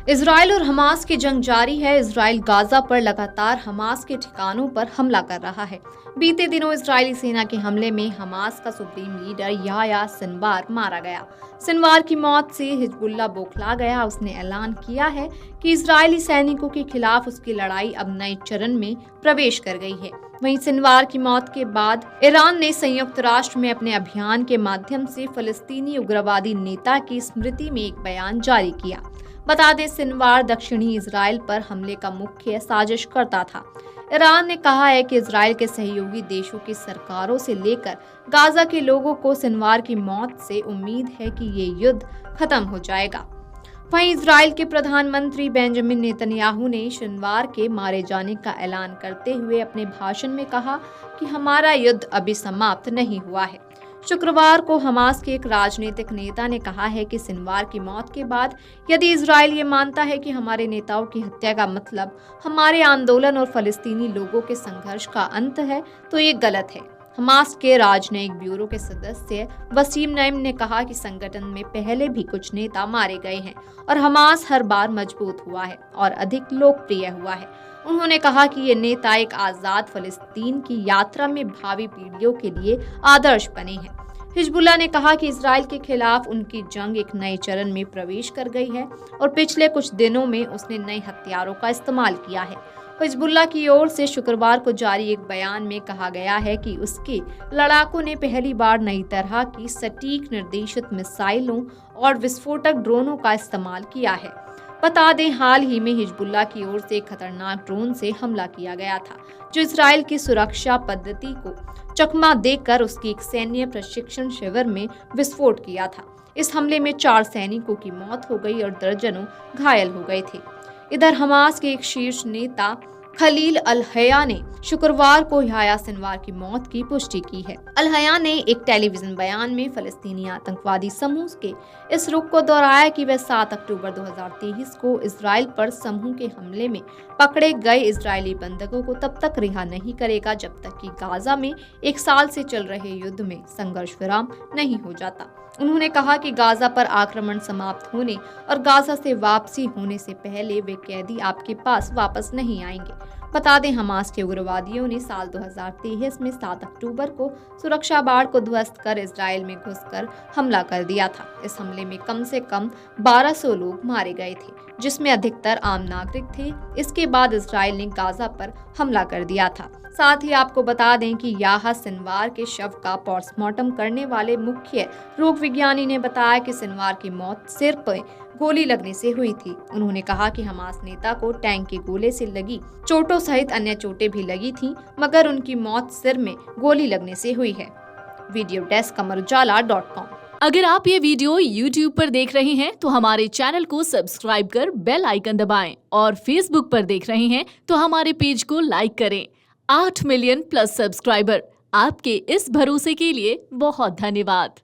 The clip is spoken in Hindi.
इजराइल और हमास की जंग जारी है। इजराइल गाजा पर लगातार हमास के ठिकानों पर हमला कर रहा है। बीते दिनों इजरायली सेना के हमले में हमास का सुप्रीम लीडर याह्या सिनवार मारा गया। सिनवार की मौत से हिजबुल्लाह बौखला गया। उसने ऐलान किया है कि इजरायली सैनिकों के खिलाफ उसकी लड़ाई अब नए चरण में प्रवेश कर गई है। वहीं सिनवार की मौत के बाद ईरान ने संयुक्त राष्ट्र में अपने अभियान के माध्यम से फलस्तीनी उग्रवादी नेता की स्मृति में एक बयान जारी किया। बता दें, सिनवार दक्षिणी इजराइल पर हमले का मुख्य साजिश करता था। ईरान ने कहा है कि इजराइल के सहयोगी देशों की सरकारों से लेकर गाजा के लोगों को सिनवार की मौत से उम्मीद है कि ये युद्ध खत्म हो जाएगा। वहीं इजराइल के प्रधानमंत्री बेंजामिन नेतन्याहू ने सिनवार के मारे जाने का ऐलान करते हुए अपने भाषण में कहा कि हमारा युद्ध अभी समाप्त नहीं हुआ है। शुक्रवार को हमास के एक राजनीतिक नेता ने कहा है कि सिनवार की मौत के बाद यदि इजराइल ये मानता है कि हमारे नेताओं की हत्या का मतलब हमारे आंदोलन और फलस्तीनी लोगों के संघर्ष का अंत है, तो ये गलत है। हमास के राजनयिक ब्यूरो के सदस्य वसीम नईम ने कहा कि संगठन में पहले भी कुछ नेता मारे गए हैं और हमास हर बार मजबूत हुआ है और अधिक लोकप्रिय हुआ है। उन्होंने कहा कि ये नेता एक आजाद फलस्तीन की यात्रा में भावी पीढ़ियों के लिए आदर्श बने हैं। हिजबुल्लाह ने कहा कि इजराइल के खिलाफ उनकी जंग एक नए चरण में प्रवेश कर गई है और पिछले कुछ दिनों में उसने नए हथियारों का इस्तेमाल किया है। हिजबुल्लाह की ओर से शुक्रवार को जारी एक बयान में कहा गया है कि उसके लड़ाकों ने पहली बार नई तरह की सटीक निर्देशित मिसाइलों और विस्फोटक ड्रोनों का इस्तेमाल किया है। बता दें, हाल ही में हिजबुल्लाह की ओर से एक खतरनाक ड्रोन से हमला किया गया था, जो इजराइल की सुरक्षा पद्धति को चकमा देकर उसकी एक सैन्य प्रशिक्षण शिविर में विस्फोट किया था। इस हमले में 4 सैनिकों की मौत हो गई और दर्जनों घायल हो गए थे। इधर हमास के एक शीर्ष नेता खलील अल-हया ने शुक्रवार को याह्या सिनवार की मौत की पुष्टि की है। अल-हया ने एक टेलीविजन बयान में फलस्तीनी आतंकवादी समूह के इस रुख को दोहराया कि वह 7 अक्टूबर 2023 को इजराइल पर समूह के हमले में पकड़े गए इजरायली बंधकों को तब तक रिहा नहीं करेगा जब तक कि गाजा में 1 साल से चल रहे युद्ध में संघर्ष विराम नहीं हो जाता। उन्होंने कहा कि गाजा पर आक्रमण समाप्त होने और गाजा से वापसी होने से पहले वे कैदी आपके पास वापस नहीं आएंगे। बता दें, हमास के उग्रवादियों ने साल 2023 में 7 अक्टूबर को सुरक्षा बाड़ को ध्वस्त कर इजराइल में घुसकर हमला कर दिया था। इस हमले में कम से कम 1200 लोग मारे गए थे, जिसमें अधिकतर आम नागरिक थे। इसके बाद इजराइल ने गाजा पर हमला कर दिया था। साथ ही आपको बता दें कि याह्या सिनवार के शव का पोस्टमार्टम करने वाले मुख्य रोग विज्ञानी ने बताया कि सिनवार की मौत सिर पर गोली लगने से हुई थी। उन्होंने कहा कि हमास नेता को टैंक के गोले से लगी चोटों सहित अन्य चोटें भी लगी थीं, मगर उनकी मौत सिर में गोली लगने से हुई है। Video desk Amarujala dot com. अगर आप ये वीडियो YouTube पर देख रहे हैं तो हमारे चैनल को सब्सक्राइब कर बेल आइकन दबाएं और Facebook पर देख रहे हैं तो हमारे पेज को लाइक करें। 8 मिलियन प्लस सब्सक्राइबर, आपके इस भरोसे के लिए बहुत धन्यवाद।